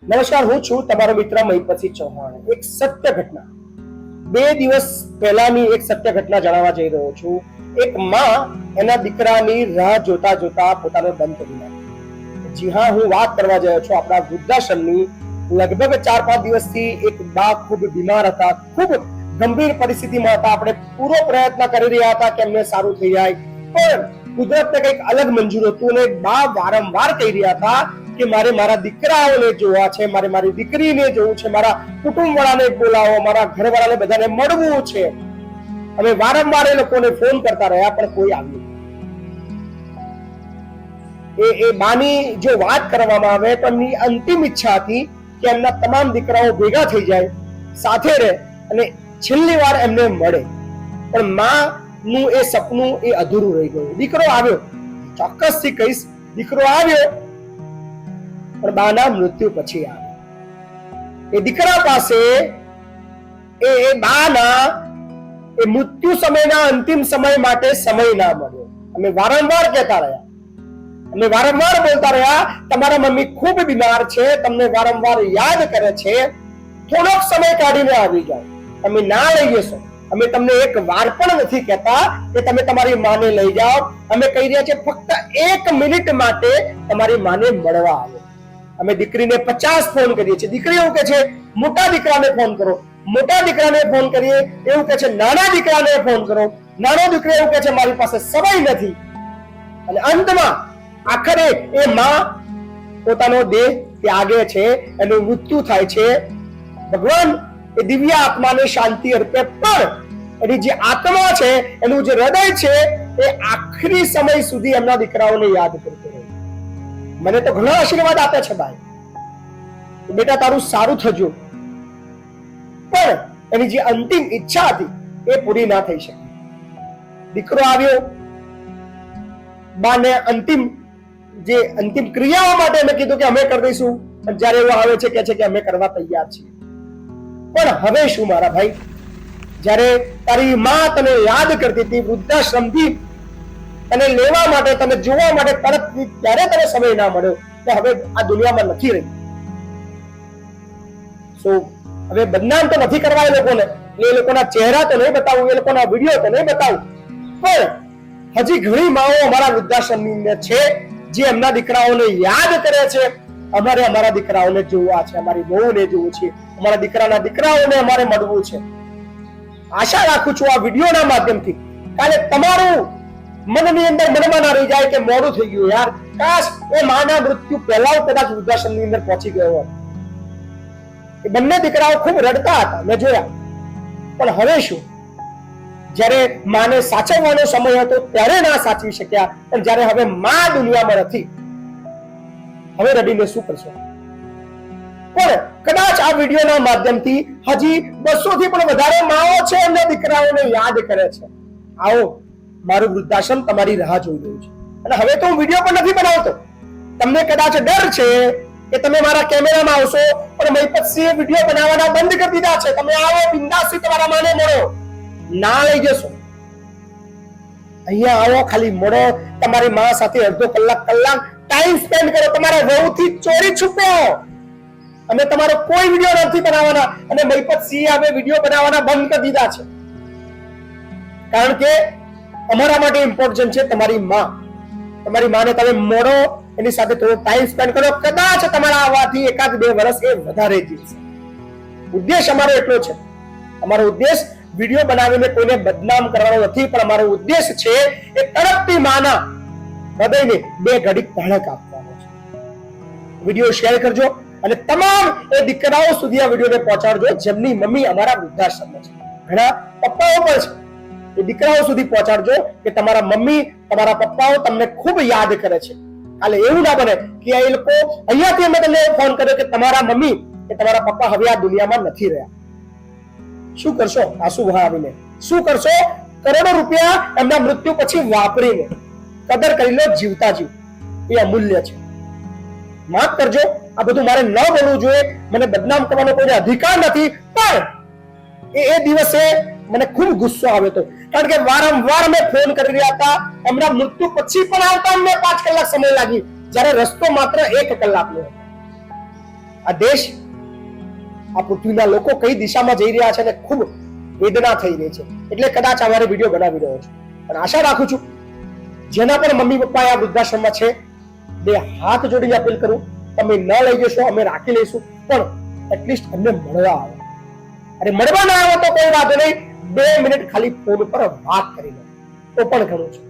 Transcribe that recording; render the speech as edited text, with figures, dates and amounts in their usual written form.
નમસ્કાર, હું છું તમારો મિત્ર મહિપતસિંહ ચૌહાણ. એક સત્ય ઘટના, 2 દિવસ પહેલાની એક સત્ય ઘટના જણાવવા જઈ રહ્યો છું. એક માં એના દીકરાની રાહ જોતા જોતા પોતાનો દમ તોડી નાખ્યો. જી હા, હું વાત કરવા જઈ રહ્યો છું આપણા વૃદ્ધાશ્રમની. લગભગ 4-5 દિવસથી એક બા ખૂબ બીમાર હતા, ખૂબ ગંભીર પરિસ્થિતિમાં હતા. આપણે પૂરો પ્રયત્ન કરી રહ્યા હતા કે એમને સારું થઈ જાય, પણ કુદરતને કંઈક અલગ મંજૂર હતું અને બા વારંવાર કહી રહ્યા હતા કે મારે મારા દીકરાઓને જોવા છે, મારે મારી દીકરીને જોવું છે, મારા કુટુંબવાળાને બોલાવો, મારા ઘરવાળાને બધાને મળવું છે. અમે વારંવાર એ લોકોને ફોન કરતા રહ્યા પણ કોઈ આવ્યું. એ બાની જો વાત કરવામાં આવે તો એમની અંતિમ ઈચ્છા હતી કે એમના તમામ દીકરાઓ ભેગા થઈ જાય, સાથે રહે અને છેલ્લી વાર એમને મળે. પણ માં નું એ સપનું એ અધૂરું રહી ગયું. દીકરો આવ્યો, ચોક્કસથી કહીશ, દીકરો આવ્યો, પણ બાના મૃત્યુ પછી આવ્યો. એ દીકરા પાસે એ બાના એ મૃત્યુ સમયના અંતિમ સમય માટે સમય ના મળ્યો. અમે વારંવાર કહેતા રહ્યા, અમે વારંવાર બોલતા રહ્યા, તમારા મમ્મી ખૂબ બીમાર છે, તમને વારંવાર યાદ કરે છે, થોડોક સમય કાઢીને આવી જાઓ. તમે ના લઈ જશો. અમે તમને એક વાર પણ નથી કહેતા કે તમે તમારી માને લઈ જાઓ. અમે કહી રહ્યા છીએ ફક્ત 1 મિનિટ માટે તમારી માને મળવા આવો. અમે દીકરીને 50 ફોન કરીએ છીએ. દીકરી એવું કે છે મોટા દીકરાને ફોન કરો, મોટા દીકરાને ફોન કરીએ એવું કે છે નાના દીકરાને ફોન કરો, નાનો દીકરો એવું કે છે મારી પાસે સમય નથી. અને અંતમાં આખરે એ માં પોતાનો દેહ ત્યાગે છે, એનું મૃત્યુ થાય છે. ભગવાન એ દિવ્ય આત્માને શાંતિ અર્પે, પણ એની જે આત્મા છે, એનું જે હૃદય છે, એ આખરી સમય સુધી એમના દીકરાઓને યાદ કરતો રહે. મને તો ઘણા આશીર્વાદ આપે છે ભાઈ, બેટા તારું સારું થજો, પણ એની જે અંતિમ ઈચ્છા હતી એ પૂરી ના થઈ શકી. દીકરો આવ્યો, બાને અંતિમ ક્રિયાઓ માટે અમે કીધું કે અમે કરી દઈશું, પણ જ્યારે એવો આવે છે કે અમે કરવા તૈયાર છીએ. પણ હવે શું મારા ભાઈ, જ્યારે તારી માં તને યાદ કરતી હતી, વૃદ્ધાશ્રમથી તને લેવા માટે, તને જોવા માટે તડપતી, ત્યારે તને સમય ના મળ્યો, તો હવે આ દુનિયામાં નથી રહી. હવે બદનામ તો નથી કરવા એ લોકોને, એ લોકોના ચહેરા તો નહીં બતાવું, એ લોકોના વિડીયો તો નહીં બતાવું, પણ હજી ઘણી માઓ અમારા વૃદ્ધાશ્રમની અંદર છે જે એમના દીકરાઓને યાદ કરે છે. અમારે અમારા દીકરાઓને જોવા છે, અમારી બહુને જોવું છે, અમારા દીકરાના દીકરાઓને અમારે મળવું છે. આશા રાખું છું આ વિડીયોના માધ્યમથી કાલે તમારું મનની અંદર મનમાં ના રહી જાય કે મોડું થઈ ગયું, યાર કાશ એ માના મૃત્યુ પહેલા કદાચ વૃદ્ધાશ્રમની અંદર પહોંચી ગયો હોત. એ બંને દીકરાઓ ખૂબ રડતા હતા, મેં જોયા. પણ હવે શું, જ્યારે માને સાચવવાનો સમય હતો ત્યારે ના સાચવી શક્યા, પણ જ્યારે હવે માં દુનિયામાં નથી, હવે રડીને શું કરશો? પણ કદાચ આ વિડીયોના માધ્યમથી હજી 200 થી પણ વધારે માઓ છે એમના દીકરાઓને યાદ કરે છે. આવો, મારું વૃદ્ધાશ્રમ તમારી રાહ જોઈ રહ્યું છે. અને હવે તો હું વિડીયો પણ નથી બનાવતો. તમને કદાચ ડર છે કે તમે મારા કેમેરામાં આવશો, પણ મહિપતસિંહે વિડીયો બનાવવાના બંધ કરી દીધા છે. તમે આવો, બિંદાસથી તમારા માને મળો, ના લઈ જશો. અહીંયા આવો, ખાલી મળો, તમારી માં સાથે અડધો કલાક ટાઈમ સ્પેન્ડ કરો, તમારા વહુથી ચોરી છુપ્યો. અમે તમારો કોઈ વિડીયો નથી બનાવવાના, અને મહિપતસિંહે હવે વિડીયો બનાવવાના બંધ કરી દીધા છે. કારણ કે અમારા માટે ઇમ્પોર્ટન્ટ છે તમારી માં. તમારી માને તમે મળો, એની સાથે થોડો ટાઈમ સ્પેન્ડ કરો. કદાચ તમારા આવવાથી 1-2 વર્ષ એ વધારે જીવશે. ઉદ્દેશ અમારો એટલો છે. અમારો ઉદ્દેશ વિડીયો બનાવીને કોઈને બદનામ કરવાનો નથી, પણ અમારો ઉદ્દેશ છે એ તડપતી માના હૃદયને 2 ઘડીક ધડક આપવાનો છે. વિડીયો શેર કરજો અને તમામ એ દીકરાઓ સુધી આ વિડીયોને પહોંચાડજો જેમની મમ્મી અમારા વૃદ્ધાશ્રમમાં છે. ઘણા પપ્પાઓ પણ છે, એ દીકરાઓ સુધી પહોંચાડજો કે તમારા મમ્મી, તમારા પપ્પાઓ તમને ખૂબ યાદ કરે છે. કાલે એવું ના બને કે એ લોકો અહીંયાથી અમે તમને ફોન કર્યો કે તમારા મમ્મી કે તમારા પપ્પા હવે આ દુનિયામાં નથી રહ્યા. શું કરશો? આંસુ વહાવીને શું કરશો? કરોડો રૂપિયા એમના મૃત્યુ પછી વાપરીને. કદર કરી લો, જીવતા જીવ એ અમૂલ્ય છે. માફ કરજો, આ બધું મારે ન બોલવું જોઈએ, મને બદનામ કરવાનો કોઈ અધિકાર નથી, પણ એ દિવસે મને ખૂબ ગુસ્સો આવ્યો હતો. કારણ કે વારંવાર મેં ફોન કરી રહ્યા હતા, એમના મૃત્યુ પછી પણ આવતા અમને 5 કલાક સમય લાગી, જ્યારે રસ્તો માત્ર 1 કલાકનો હતો. આ દેશ, આ પૃથ્વીના લોકો કઈ દિશામાં જઈ રહ્યા છે અને ખૂબ વેદના થઈ રહી છે. એટલે કદાચ અમારે વિડીયો બનાવી રહ્યો છું. પણ આશા રાખું છું જેના પણ મમ્મી પપ્પા આ વૃદ્ધાશ્રમમાં છે, બે હાથ જોડીને અપીલ કરું, તમે ન લઈ જશો અમે રાખી લઈશું, પણ એટલીસ્ટ અમને મળવા આવો. અરે મળવા ના આવો તો કોઈ વાત નહીં, 2 મિનિટ ખાલી ફોન પર વાત કરી લો તો પણ ઘણું છે.